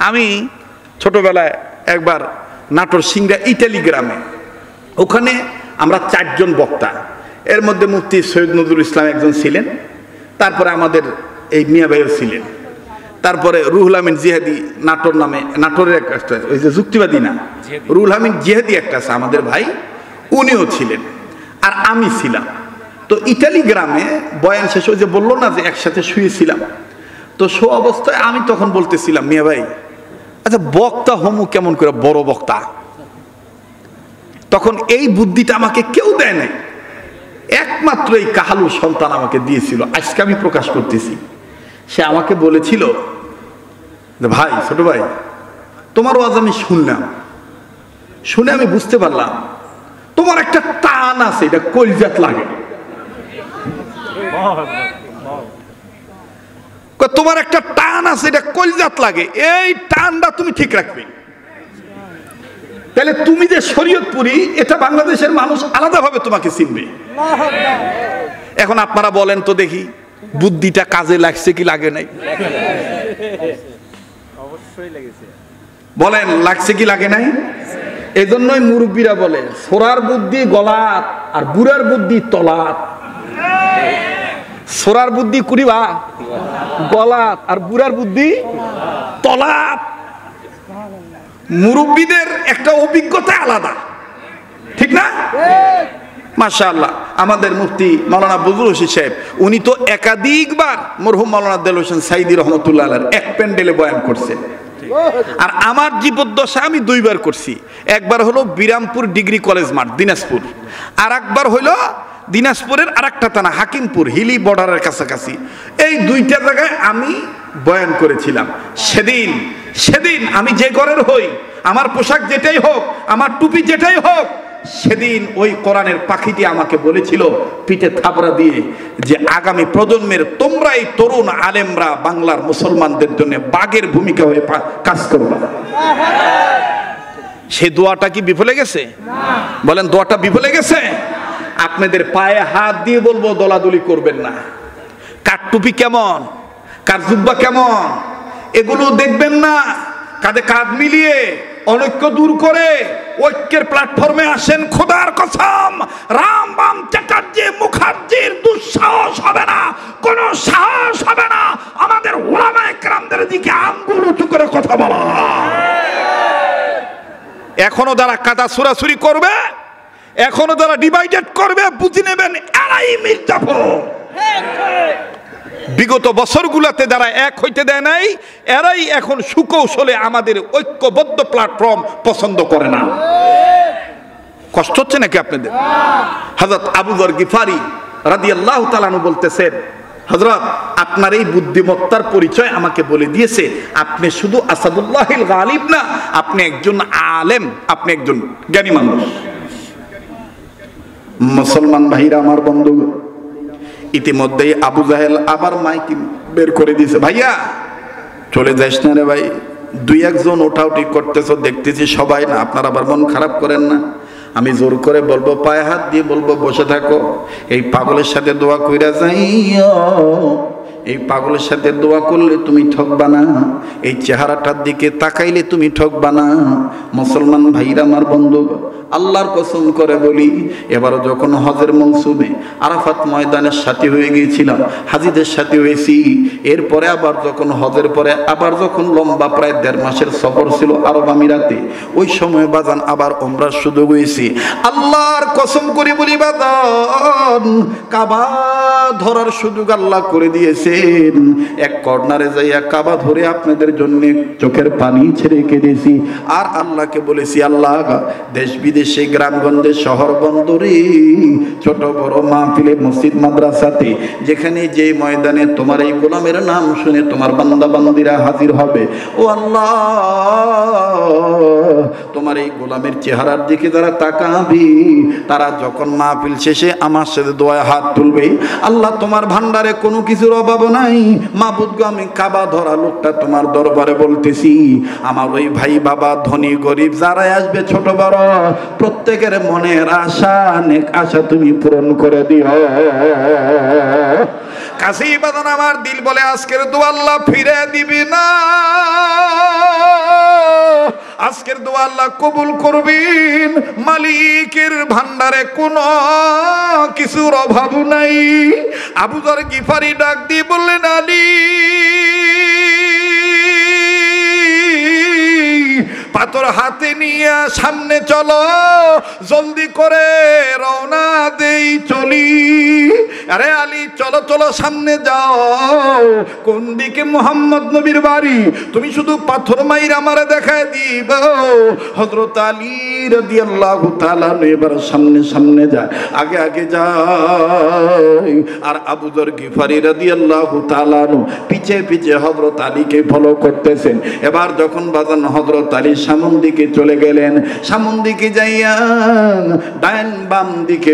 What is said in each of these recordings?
আমি ছোটবেলায় একবার নাটোর সিংড়া ইটালি গ্রামে, ওখানে আমরা 4 জন বক্তা, এর মধ্যে মুফতি সৈয়দ নজরুল ইসলাম একজন ছিলেন, তারপরে আমাদের এই মিয়া ভাইও ছিলেন, তারপরে রুহুল আমিন জিহাদি নাটোর নামে, নাটোরের একটা ওই যে যুক্তিবাদী না, রুহুল আমিন জিহাদি একটা আছে আমাদের ভাই, উনিও ছিলেন, আর আমি ছিলাম। তো ইটালি গ্রামে বয়ান শেষ হয়ে যে বললো না যে একসাথে শুয়েছিলাম, তো শো অবস্থায় আমি তখন বলতেছিলাম, মিয়া ভাই আচ্ছা বক্তা হমু কেমন করে বড় বক্তা? তখন এই বুদ্ধিটা আমাকে কেউ দেয় নাই, একমাত্র এই কাহালু সন্তান আমাকে দিয়েছিল, আজকে আমি প্রকাশ করতেছি। সে আমাকে বলেছিল যে ভাই, ছোট ভাই, তোমার ওয়াজ আমি শুনলাম, শুনে আমি বুঝতে পারলাম তোমার একটা টান আছে, এটা কলজাত লাগে। তোমার একটা টান আছে, এটা কলজাত লাগে, এই টানটা তুমি ঠিক রাখবে, তাহলে তুমি যে শরীয়তপুরি এটা বাংলাদেশের মানুষ আলাদাভাবে তোমাকে চিনবে। এখন আপনারা বলেন তো দেখি, বুদ্ধিটা কাজে লাগছে কি লাগে নাই? অবশ্যই লেগেছে। বলেন লাগছে কি লাগে নাই? এজন্যই মুরব্বীরা বলে ছোড়ার বুদ্ধি গলাত আর বুড়ার বুদ্ধি তলাত। ছোড়ার বুদ্ধি কুড়িবা গলাত আর বুড়ার বুদ্ধি তলাত। মুরব্বীদের একটা অভিজ্ঞতা আলাদা, ঠিক না? মাশাআল্লাহ, আমাদের মুফতি মাওলানা বজলুল হোসেন সাহেব, উনি তো একাধিকবার মরহুম মাওলানা দেলোয়ার হোসেন সাইদি রহমতুল্লাহ আলাইহির এক প্যান্ডেলে বয়ান করছেন, আর আমার জীবদ্দশা আমি 2 বার করছি। একবার হলো বিরামপুর ডিগ্রি কলেজ মাঠ দিনাজপুর, আর একবার হলো দিনাজপুরের আরেকটা থানা হাকিমপুর হিলি বর্ডারের কাছাকাছি। এই 2টা জায়গায় আমি বয়ান করেছিলাম। সেদিন আমি যে ঘরের হই, আমার পোশাক যেটাই হোক, আমার টুপি যেটাই হোক, সেদিন ওই কোরআনের পাখিটি আমাকে বলেছিল পিঠে থাপড়া দিয়ে যে আগামী প্রজন্মের তোমরা এই তরুণ আলেমরা বাংলার মুসলমানদের জন্য বাঘের ভূমিকা হয়ে কাজ করবে। সে দোয়াটা কি বিফলে গেছে? বলেন দোয়াটা বিফলে গেছে? আপনাদের পায়ে হাত দিয়ে বলবো দলাদলি করবেন না। কার টুপি কেমন, কার জুব্বা কেমন, এগুলো দেখবেন না। কাঁধে কাঁধ মিলিয়ে অনৈক্য দূর করে ঐক্যের প্ল্যাটফর্মে আসেন। খোদার কসম, রাম বাম চ্যাটার্জি মুখার্জির দুঃসাহস হবে না, কোন সাহস হবে না আমাদের উলামায়ে কেরামদের দিকে আঙ্গুল উঁচু করে কথা বলা। এখনো যারা কাদা ছুরাছুরি করবে, এখনো যারা ডিভাইডেড করবে, বুঝে নেবেন এরাই মির্জাফর। বিগত বছরগুলোতে যারা এক হইতে দেয় নাই, এরাই এখন সুকৌশলে আমাদের ঐক্যবদ্ধ প্ল্যাটফর্ম পছন্দ করে না। কষ্ট হচ্ছে নাকি আপনাদের? হযরত আবু যর গিফারি রাদিয়াল্লাহু তাআলা আনহু বলতেছেন, হযরত আপনার এই বুদ্ধিমত্তার পরিচয় আমাকে বলে দিয়েছে, আপনি শুধু আসাদুল্লাহিল গালিব না, আপনি একজন আলেম, আপনি একজন জ্ঞানী মানুষ। মুসলমান ভাইরা আমার বন্ধু, ইতিমধ্যেই আবু জাহেল আবার মাইক বের করে দিয়েছে, ভাইয়া চলে যাস না রে ভাই, 2-1 জন ওঠাউটি করতেছো দেখতেছি, সবাই না, আপনার আবার মন খারাপ করেন না। আমি জোর করে বলবো, পায়ে হাত দিয়ে বলবো বসে থাকো, এই পাগলের সাথে দোয়া কইরা যাইও। এই পাগলের সাথে দোয়া করলে তুমি ঠকবা না, এই চেহারাটার দিকে তাকাইলে তুমি ঠকবা না। মুসলমান ভাইরা আমার বন্ধু, আল্লাহর কসম করে বলি, এবারও যখন হজের মৌসুমে আরাফাত ময়দানের সাথী হয়ে গিয়েছিলাম, হাজিদের সাথী হয়েছি, এরপরে আবার যখন হজের পরে আবার যখন লম্বা প্রায় 1.5 মাসের সফর ছিল আরব আমিরাতে, ওই সময় বাজান আবার ওমরার সুযোগ হয়েছি। আল্লাহর কসম করে বলি বাজান, কাবা ধরার সুযোগ আল্লাহ করে দিয়েছেন। এক কর্নারে যাইয়া কাবা ধরে আপনাদের জন্য চোখের পানি ছেড়ে কেঁদেছি, আর আল্লাহকে বলেছি, আল্লাহ দেশ বিদেশে গ্রামগঞ্জে শহর বন্দরে ছোট বড় মাহফিলে মসজিদ মাদ্রাসাতে যেখানে যে ময়দানে তোমার এই গোলামের নাম শুনে তোমার বান্দা বান্দিরা হাজির হবে, ও আল্লাহ তোমার এই গোলামের চেহারার দিকে যারা তাকাবে, তারা যখন মাহফিল শেষে আমার সাথে দোয়ায় হাত তুলবে, আল্লাহ তোমার ভান্ডারে কোনো কিছুর অভাব নাই। মাবুদ গো, আমি কাবা ধরা লোকটা তোমার দরবারে বলতেছি, আমার ওই ভাই বাবা ধনী গরিব যারাই আসবে ছোট বড়, প্রত্যেকের মনের আশা নেক আশা তুমি পূরণ করে দিও। কাছেই বাদান আমার দিল বলে আজকের দোয়া আল্লাহ ফিরে দিবি না। আজকের দোয়া আল্লাহ কবুল করবেন। মালিকের ভান্ডারে কোনো কিছুর অভাব নাই। আবু যর গিফারি ডাক দিয়ে বললেন, আলী পাথর হাতে নিয়ে সামনে চলো, জলদি করে রওনা দেই চলি। আরে আলী চলো চলো সামনে যাও। কোন দিকে মুহাম্মদ নবীর বাড়ি? তুমি শুধু পাথর মাইর আমারে দেখায় দিব। হযরত আলী রাদিয়াল্লাহু তাআলা এবার সামনে সামনে যায়, আগে আগে যায়। আর আবু যর গিফারি রাদিয়াল্লাহু তাআলা পিছে পিছে হযরত আলীকে ফলো করতেছেন। এবার যখন বাজান হযরত আলী সামন দিকে চলে গেলেন, সামন দিকে যাইয়া ডান বাম দিকে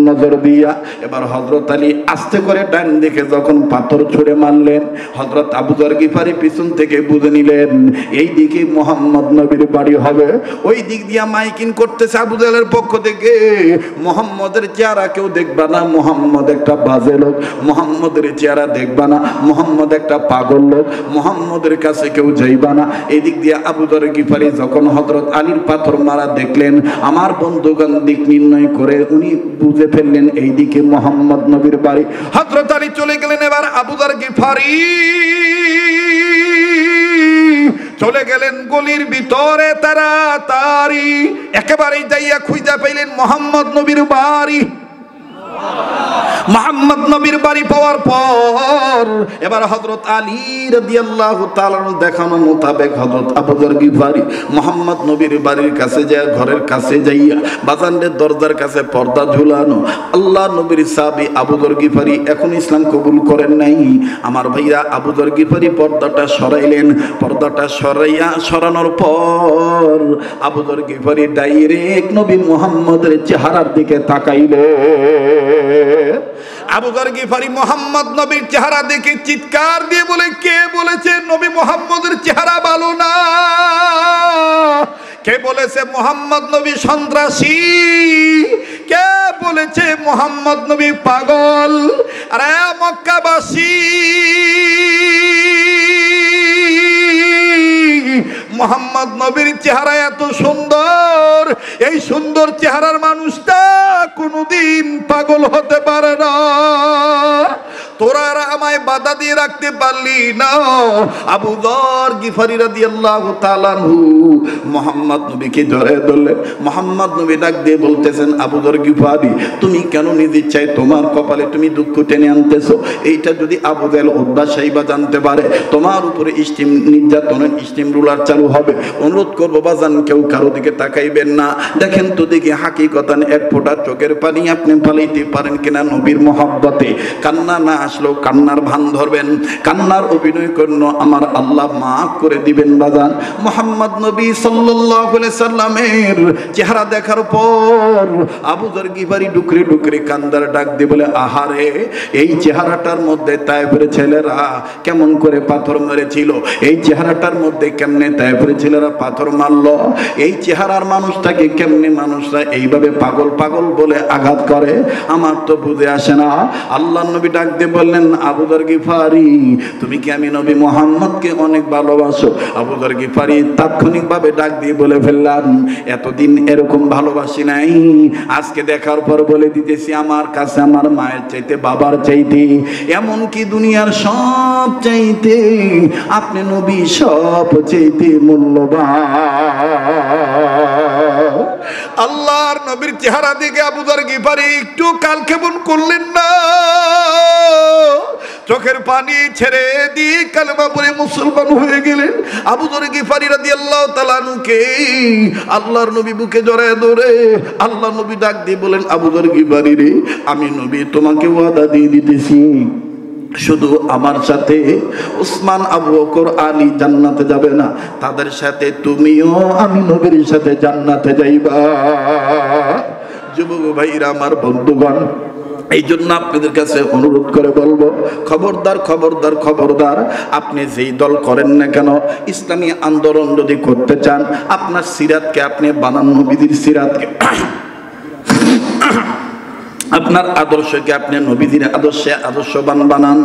নজর দিয়া এবার হযরত আলী আস্তে করে ডান দিকে যখন পাথর ছুঁড়ে মারলেন, হযরত আবু যর গিফারি পিছন থেকে বুঝে নিলেন এই দিকে মুহাম্মদ নবীর বাড়ি হবে। ওই দিক দিয়া মাইকিং করতেছে আবু জাহেলের পক্ষ থেকে, মুহাম্মদের চেহারা কেউ দেখবা না, মুহাম্মদ একটা বাজে লোক, মুহাম্মদের চেহারা দেখবা না, মুহাম্মদ একটা পাগল লোক, মুহাম্মদের কাছে কেউ যাইবা না। এই দিক দিয়া আবু যর গিফারি যখন হযরত আলীর পাথর মারা দেখলেন, আমার বন্ধুগণ দিক নির্ণয় করে উনি বুঝে ফেললেন এই দিকে মুহাম্মদ নবীর বাড়ি। হযরত আলী চলে গেলেন। এবার আবু যর গিফারি চলে গেলেন গলির ভিতরে তাড়াতাড়ি, একেবারেই যাইয়া খুঁজা পাইলেন মুহাম্মদ নবীর বাড়ি। মুহাম্মদ নবীর বাড়ি পাওয়ার পর এবার হযরত আলী রাদিয়াল্লাহু তাআলা দেখানো মোতাবেক হযরত আবু যর গিফারি মুহাম্মদ নবীর বাড়ির কাছে যায়, ঘরের কাছে যাইয়া বাজানের দরজার কাছে পর্দা ঝুলানো। আল্লাহ নবীর সাহাবী আবু যর গিফারি এখন ইসলাম কবুল করেন নাই। আমার ভাইরা আবু যর গিফারি পর্দাটা সরাইলেন। পর্দাটা সরানোর পর আবু যর গিফারি ডাইরেক্ট নবী মুহাম্মদের চেহারার দিকে তাকাইলেন। আবু যর গিফারি মুহাম্মদ নবীর চেহারা দেখে চিৎকার দিয়ে বলে, কে বলেছে নবী মুহাম্মদের চেহারা ভালো না? কে বলেছে মুহাম্মদ নবী সন্ত্রাসী? কে বলেছে মুহাম্মদ নবী পাগল? আরে মক্কাবাসী, মুহাম্মদ নবীর চেহারা এত সুন্দর, এই সুন্দর চেহারার মানুষটা কোনোদিন পাগল হতে পারে না। তোরা আমায় বাধা দিয়ে রাখতে পারলি না। আবু যর গিফারি রাদিয়াল্লাহু তাআলা মুহাম্মদ নবীকে জড়িয়ে ধরলেন। মুহাম্মদ নবী ডাক দিয়ে বলতেছেন, আবু যর গিফারি তুমি কেন নিজে চাই তোমার কপালে তুমি দুঃখ টেনে আনতেছো? এইটা যদি আবু জাহেল উতবা সাইবা জানতে পারে, তোমার উপরে স্টিম নির্যাতনের স্টিম রুলার চালু হবে। অনুরোধ করবো বাজান কেউ কারো দিকে তাকাইবেন না। দেখেন তো দেখি হাকিকতান এক ফোঁটা চোখের পানি আপনি ফালাইতে পারেন কিনা নবীর মহব্বতে। কান্না না আসলেও কান্নার ভান ধরবেন, কান্নার অভিনয় করল, আমার আল্লাহ মাফ করে দিবেন বাজান। মুহাম্মদ নবী সাল্লাল্লাহু আলাইহি সাল্লামের চেহারা দেখার পর আবু যর গিফারি ডুকরে ডুকরে কান্দার ডাক দিয়ে বলে, আহারে এই চেহারাটার মধ্যে তায়েফের ছেলেরা কেমন করে পাথর মেরেছিল, এই চেহারাটার মধ্যে কেমনে তায়েফের ছেলেরা পাথর মারলো, এই চেহারার মানুষটাকে কেমনে মানুষরা এইভাবে পাগল পাগল বলে আঘাত করে, আমার তো বুঝে আসে না। আল্লাহ নবী ডাক দিয়ে বললেন, আবু যর গিফারি তুমি কি আমি নবী মুহাম্মদকে অনেক ভালোবাসো? আবু যর গিফারি তাৎক্ষণিকভাবে ডাক দিয়ে বলে ফেললাম, এতদিন এরকম ভালোবাসি নাই, আজকে দেখার পর বলে দিতেছি আমার কাছে আমার মায়ের চাইতে বাবার চাইতে এমনকি দুনিয়ার সব চাইতে আপনি নবী সব চাইতে মূল্যবান। আল্লাহর নবীর চেহারা দেখে আবু যর গিফারি একটু কালক্ষেপণ করলেন না, চোখের পানি ছেড়ে দিয়ে কালেমা পড়ে মুসলমান হয়ে গেলেন। আবু যর গিফারি রাদিয়াল্লাহু তাআলা আনহুকে আল্লাহর নবী বুকে জড়ায় ধরে আল্লাহ নবী ডাক দিয়ে বলেন, আবু যর গিফারি রে, আমি নবী তোমাকে ওয়াদা দিয়ে দিতেছি, শুধু আমার সাথে উসমান, আবু বকর, আলী জান্নাতে যাবে না, তাদের সাথে তুমিও আমি নবীর সাথে জান্নাতে যাইবা। যুবক ভাইরা আমার বন্ধুগণ, এই জন্য আপনাদের কাছে অনুরোধ করে বলবো, খবরদার খবরদার খবরদার, আপনি যেই দল করেন না কেন, ইসলামী আন্দোলন যদি করতে চান, আপনার সিরাতকে আপনি বানান নবীদের সিরাতকে। আপনার আদর্শকে আপনি নবীজির আদর্শে আদর্শবান বানান।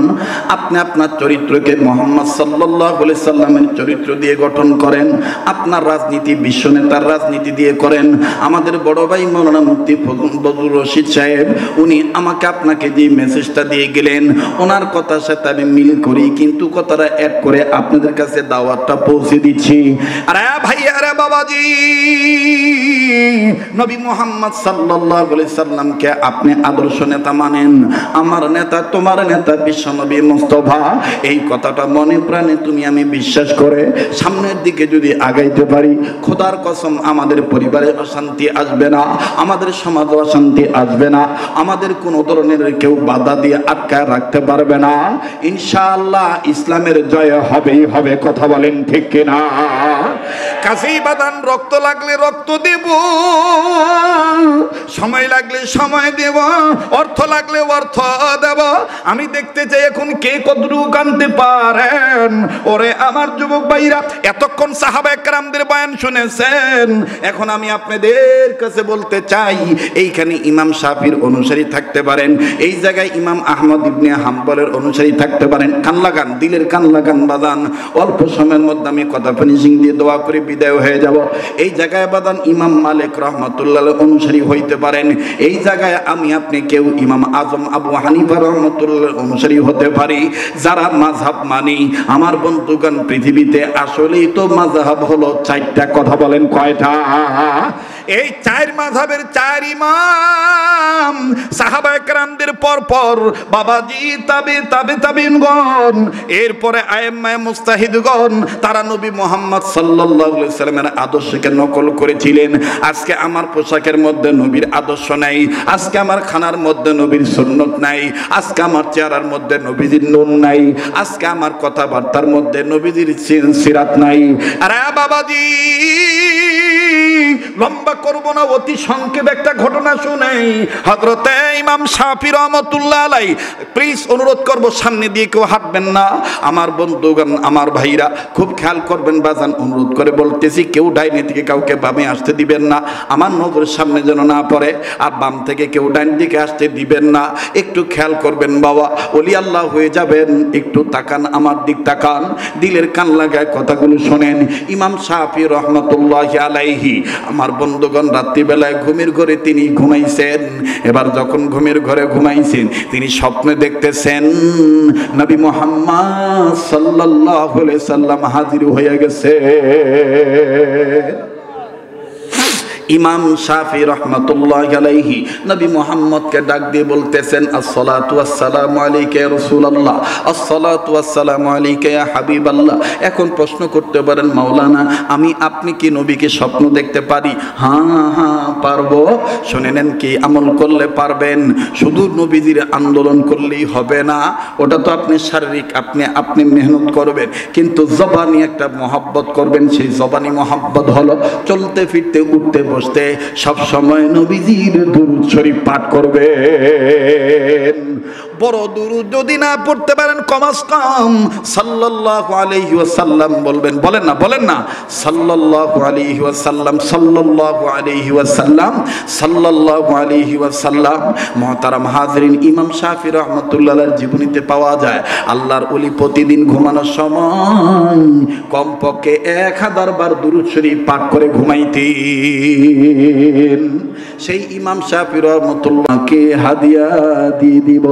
আপনি আপনার চরিত্রকে মুহাম্মদ সাল্লাল্লাহু আলাইহি সাল্লামের চরিত্র দিয়ে গঠন করেন। আপনার রাজনীতি বিশ্ব নেতার রাজনীতি দিয়ে করেন। আমাদের বড় ভাই মাওলানা মুফতি ফজলুর রশিদ সাহেব উনি আমাকে আপনাকে যে মেসেজটা দিয়ে গেলেন ওনার কথার সাথে আমি মিল করি, কিন্তু কথাটা অ্যাড করে আপনাদের কাছে দাওয়াতটা পৌঁছে দিচ্ছি। আরে ভাই, আরে বাবাজি, নবী মুহাম্মদ সাল্লাল্লাহু আলাইহি সাল্লামকে আপনি আদর্শ নেতা মানেন। আমার নেতা, তোমার নেতা বিশ্বনবী মুস্তাফা। এই কথাটা মনে প্রাণে তুমি আমি বিশ্বাস করে সামনের দিকে যদি আগাইতে পারি, খোদার কসম আমাদের পরিবারে অশান্তি আসবে না, আমাদের সমাজে অশান্তি আসবে না, আমাদের কোনো ধরনের কেউ বাধা দিয়ে আটকায় রাখতে পারবে না। ইনশাআল্লাহ ইসলামের জয় হবেই হবে। কথা বলেন ঠিক কিনা? কাছেই বাদান, রক্ত লাগলে রক্ত দেব, সময় লাগলে সময় দেব, অর্থ লাগলে অর্থ দেব। আমি দেখতে চাই এখন কে কতটুকু কানতে পারেন। ওরে আমার যুবক ভাইরা, এতক্ষণ সাহাবায়ে কেরামদের বয়ান শুনেছেন, এখন আমি আপনাদের কাছে বলতে চাই, এইখানে ইমাম শাফির অনুসারী থাকতে পারেন, এই জায়গায় ইমাম আহমদ ইবনে হাম্বলের অনুসারী থাকতে পারেন। কান লাগান, দিলের কান লাগান বাদান। অল্প সময়ের মধ্যে আমি কথা ফিনিশিং দিয়ে দোয়া করে বিদায় হয়ে যাব। এই জায়গায় বাদান ইমাম মালিক রহমতুল্লাহ অনুসারী হইতে পারেন। এই জায়গায় আমি আপনি কেউ ইমাম আজম আবু হানিফা রহমতুল্লাহ অনুসারী হতে পারি। যারা মাযহাব মানি, আমার বন্ধুগণ, পৃথিবীতে আসলেই তো মাযহাব হলো চারটা। কথা বলেন কয়টা? এই চার মাযহাবের চার ইমাম সাহাবায়ে কেরামদের পর পর বাবাজি তাবিঈনগণ, এরপরে আইম্মায়ে মুজতাহিদগণ, তারা নবী মুহাম্মদ সাল্লাল্লাহু আলাইহি সাল্লামের আদর্শকে নকল করেছিলেন। আজকে আমার পোশাকের মধ্যে নবীর আদর্শ নাই, আজকে আমার খানার মধ্যে নবীর সুন্নত নাই, আজকে আমার চেহারার মধ্যে নবীজির নূর নাই, আজকে আমার কথাবার্তার মধ্যে নবীজির সিরাত নাই। আরে বাবাজি, লম্বা করব না, অতি সংক্ষেপ একটা ঘটনা শুনেই। হযরতে ইমাম শাফি রহমাতুল্লাহ আলাইহি, প্লিজ অনুরোধ করব সামনে দিয়ে কেউ হাঁটবেন না। আমার বন্ধুগণ, আমার ভাইরা খুব খেয়াল করবেন বাজান, অনুরোধ করে বলতেছি, কেউ ডাইনে থেকে কাউকে বামে আসতে দিবেন না, আমার নজরের সামনে যেন না পড়ে। আর বাম থেকে কেউ ডাইন দিকে আসতে দিবেন না, একটু খেয়াল করবেন বাবা, ওলি আল্লাহ হয়ে যাবেন। একটু তাকান, আমার দিক তাকান, দিলের কান লাগায় কথাগুলো শোনেন। ইমাম শাফি রহমাতুল্লাহি আলাইহি, আমার বন্ধুগণ, রাত্রিবেলায় ঘুমের ঘরে তিনি ঘুমাইছেন। এবার যখন ঘুমের ঘরে ঘুমাইছেন, তিনি স্বপ্নে দেখতেছেন নবী মুহাম্মদ সাল্লাল্লাহু আলাইহি সাল্লাম হাজির হয়ে গেছে। ইমাম শাফি রহমাতুল্লাহি আলাইহি নবী মুহাম্মদকে ডাক দিয়ে বলতেছেন, আসসালাতু ওয়াসসালামু আলাইকা ইয়া রাসূলুল্লাহ, আসসালাতু ওয়াসসালামু আলাইকা ইয়া হাবিবাল্লাহ। এখন প্রশ্ন করতে পারেন, মাওলানা আমি আপনি কি নবীকে স্বপ্ন দেখতে পারি? হ্যাঁ পারবো। শুনে নেন, কি আমল করলে পারবেন? শুধু নবীজির আন্দোলন করলেই হবে না, ওটা তো আপনি শারীরিক, আপনি মেহনত করবেন, কিন্তু জবানি একটা মহব্বত করবেন। সেই জবানি মহব্বত হলো চলতে ফিরতে উঠতে বসতে সব সময় নবীজির দুরূদ শরীফ পাঠ করবেন। বড় দুরূদ যদি না পড়তে পারেন, কমাস কম সাল্লাল্লাহু আলাইহি ওয়াসাল্লাম বলবেন। বলেন না সাল্লাল্লাহু আলাইহি ওয়াসাল্লাম, সাল্লাল্লাহু আলাইহি ওয়াসাল্লাম, সাল্লাল্লাহু আলাইহি ওয়াসাল্লাম। মুহতারাম হাজিরিন, ইমাম শাফি রাহমাতুল্লাহ আলাইহির জীবনীতে পাওয়া যায়, আল্লাহর ওলি প্রতিদিন ঘুমানোর সময় কমপক্ষে 1000 বার দুরূদ শরীফ পাঠ করে ঘুমাইতেন। সেই ইমাম শাফি রহমাতুল্লাহকে হাদিয়া দিয়ে দিব।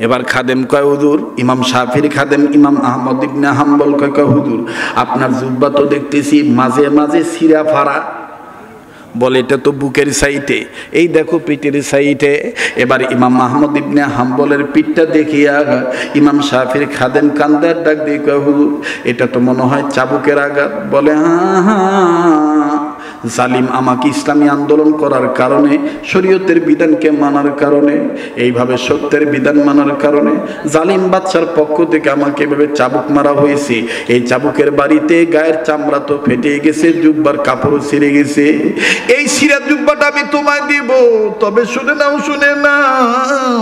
এবার খাদেম কয়, হুজুর, ইমাম শাফির খাদেম ইমাম আহমদ ইবনে হাম্বল কয়, হুজুর আপনার জুব্বা তো দেখতেছি মাঝে মাঝে ছিঁড়া ফাড়া। বলে, এটা তো বুকের সাইটে, এই দেখো পিঠের সাইটে। এবার ইমাম আহমদ ইবনে হাম্বলের পিঠটা দেখিয়া ইমাম শাফির খাদেম কান্দার ডাক দিয়ে কয়, হুজুর এটা তো মনে হয় চাবুকের আঘাত। বলে, হ্যাঁ, জালিম আমাকে ইসলামী আন্দোলন করার কারণে, শরীয়তের বিধানকে মানার কারণে, এইভাবে সত্যের বিধান মানার কারণে জালিম বাদশার পক্ষ থেকে আমাকে এভাবে চাবুক মারা হয়েছে। এই চাবুকের বাড়িতে গায়ের চামড়া তো ফেটে গেছে, জুব্বার কাপড়ও ছিঁড়ে গেছে। এই ছিঁড়া জুব্বাটা আমি তোমায় দিব, তবে শুনে নাও,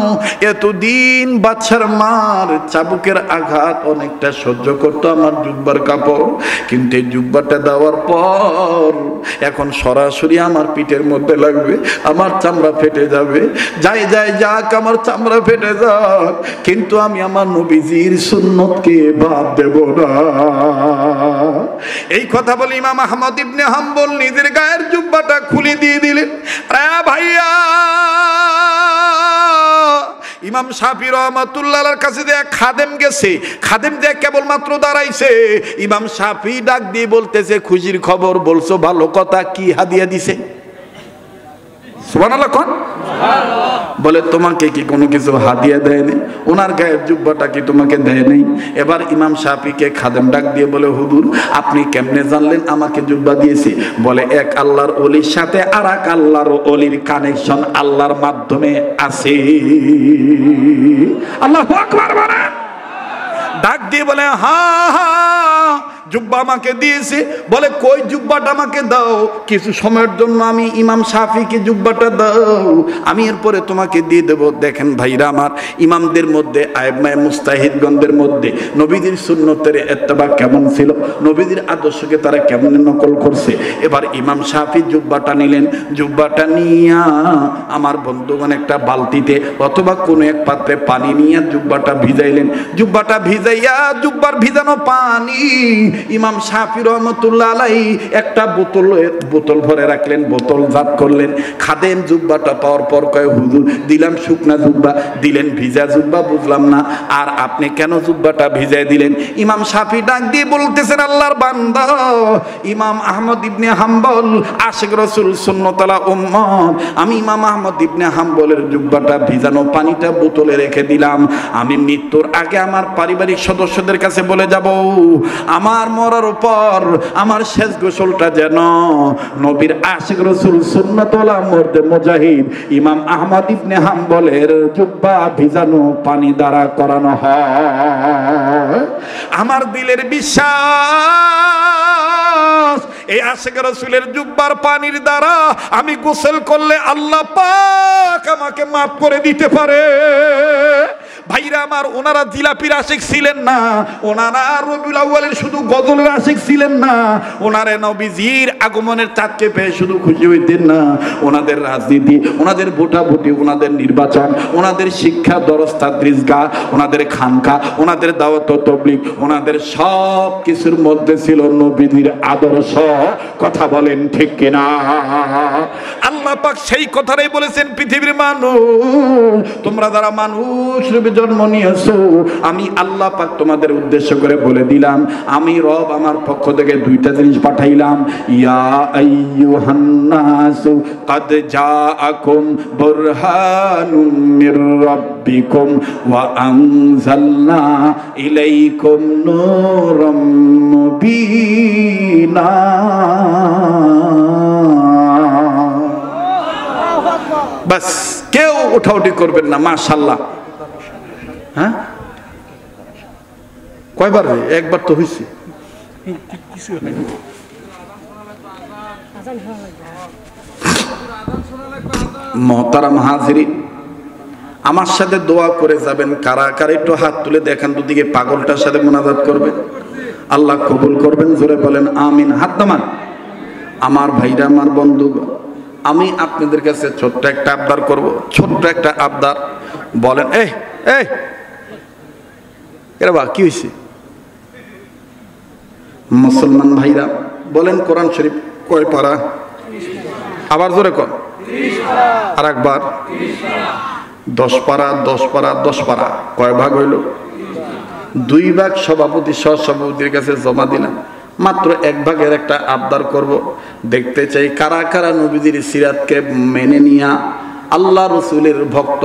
এতদিন বাদশার মার চাবুকের আঘাত অনেকটা সহ্য করতো আমার জুব্বার কাপড়, কিন্তু এই জুব্বাটা দেওয়ার পর এখন সরাসরি আমার পিঠের মধ্যে লাগবে, আমার চামড়া ফেটে যাবে। যাই যাই যাক, আমার চামড়া ফেটে যাক, কিন্তু আমি আমার নবীজির সুন্নতকে বাদ দেব না। এই কথা বলে ইমাম আহমদ ইবনে হাম্বল নিজের গায়ের জুব্বাটা খুলে দিয়ে দিলেন। ভাইয়া, ইমাম শাফি রহমাতুল্লাহর কাছে যে খাদেম গেছে, খাদেম যে কেবলমাত্র দাঁড়াইছে, ইমাম শাফি ডাক দিয়ে বলতেছে, খুশির খবর বলছো, ভালো কথা, কি হাদিয়া দিছে? সুবহানাল্লাহ কোন? বলে তোমাকে কি কোনো কিছু হাদিয়া দেয়নি? ওনার গায়ের জুব্বাটা কি তোমাকে দেয় নাই? এবার ইমাম শাফিকে খাদেম ডাক দিয়ে বলে, হুজুর আপনি কেমনে জানলেন আমাকে জুব্বা দিয়েছে? বলে এক আল্লাহর ওলির সাথে আর এক আল্লাহর ওলির কানেকশন আল্লাহর মাধ্যমে আছে। আল্লাহু আকবার বলেন। ডাক দিয়ে বলে, হ্যাঁ হ্যাঁ, জুব্বা আমাকে দিয়েছে। বলে কই জুব্বাটা আমাকে দাও, কিছু সময়ের জন্য আমি ইমাম শাফিকে জুব্বাটা দাও, আমি এরপরে তোমাকে দিয়ে দেব। দেখেন ভাইরা আমার, ইমামদের মধ্যে আইম্মায়ে মুজতাহিদগণদের মধ্যে নবীদের সুন্নতের ইত্তেবা কেমন ছিল, নবীদের আদর্শকে তারা কেমন নকল করছে। এবার ইমাম শাফি জুব্বাটা নিলেন, জুব্বাটা নিয়া আমার বন্ধুগণ একটা বালতিতে অথবা কোনো এক পাত্রে পানি নিয়ে জুব্বাটা ভিজাইলেন। জুব্বাটা ভিজাইয়া জুব্বার ভিজানো পানি ইমাম শাফি রহমতুল্লাহ আলাইহি একটা বোতল ভরে রাখলেন, বোতল জাত করলেন। খাদেম জুব্বাটা পাওয়ার পর কয়, হুজুর দিলাম শুকনা জুব্বা, দিলেন ভিজা জুব্বা, বুঝলাম না, আর আপনি কেন জুব্বাটা ভিজাই দিলেন? ইমাম শাফি ডাক দিয়ে বলতেছেন, আল্লাহর বান্দা ইমাম আহমদ ইবনে হাম্বল আশিক রাসূল সুন্নাতুল উম্মত, আমি ইমাম আহমদ ইবনে হাম্বলের জুব্বাটা ভিজানো পানিটা বোতলে রেখে দিলাম। আমি মৃত্যুর আগে আমার পারিবারিক সদস্যদের কাছে বলে যাব, আমার মরার উপর আমার শেষ গোসলটা যেন নবীর আশিক রাসূল সুন্নাতুল মুজাহিদ ইমাম আহমদ ইবনে হাম্বলের জুব্বা ভিজানো পানি দ্বারা করানো হয়। আমার দিলের বিশ্বাস, এই আশিক রাসূলের জুব্বার পানির দ্বারা আমি গোসল করলে আল্লাহ পাক আমাকে মাফ করে দিতে পারে। ভাইরা আমার, ওনারা জিলাপির আশিক ছিলেন না, ওনারা রবিউল আউয়ালের শুধু গজলের আশিক ছিলেন না, ওনারা নবীজির আগমনের চাঁদকে পেয়ে শুধু খুশি হইতেন না, ওনাদের রাজনীতি, ওনাদের ভোটাভুটি, ওনাদের নির্বাচন, ওনাদের শিক্ষা দরস তাদরিসগাহ, ওনাদের খানকা, ওনাদের দাওয়াত ও তাবলীগ, ওনাদের সব কিছুর মধ্যে ছিল নবীজির আদর্শ। কথা বলেন ঠিক কিনা? আল্লাহ পাক সেই কথাটাই বলেছেন, পৃথিবীর মানুষ, তোমরা যারা মানুষ রূপে জন্ম নিয়েছো, আমি আল্লাহ পাক তোমাদের উদ্দেশ্য করে বলে দিলাম, আমি রব আমার পক্ষ থেকে দুইটা জিনিস পাঠাইলাম। ইয়া আইয়ুহান নাসু কাদ জাআকুম বুরহানুম মির রাব্বিকুম ওয়া আনজালনা ইলাইকুম নূরাম মুবিনা। বাস, কেউ উঠাউঠি করবেন না। মাশাআল্লাহ। হ্যাঁ, কয়বার? একবার তো হয়েছে। মুহতারাম হাজিরিন, আমার সাথে দোয়া করে যাবেন। কারা কারা একটু হাত তুলে দেখান দুদিকে, পাগলটার সাথে মুনাজাত করবেন, আল্লাহ কবুল করবেন। জোরে বলেন আমিন। হাত নামান। আমার ভাইরা, আমার বন্ধু, আমি আপনাদের কাছে ছোট্ট একটা আবদার করব, ছোট্ট একটা আবদার। বলেন, এরা বা কি হয়েছে? মুসলমান ভাইরা বলেন, কোরআন শরীফ কয় পারা? আবার জোরে কর। আর একবার 10 পারা, 10 পারা, 10 পারা। কয় ভাগ হইল? 2 ভাগ সভাপতি সহ সভাপতির কাছে জমা দিলাম। মাত্র 1 ভাগের একটা আবদার করব। দেখতে চাই কারা কারা নবীজির সিরাতকে মেনে নিয়া আল্লাহ রসুলের ভক্ত।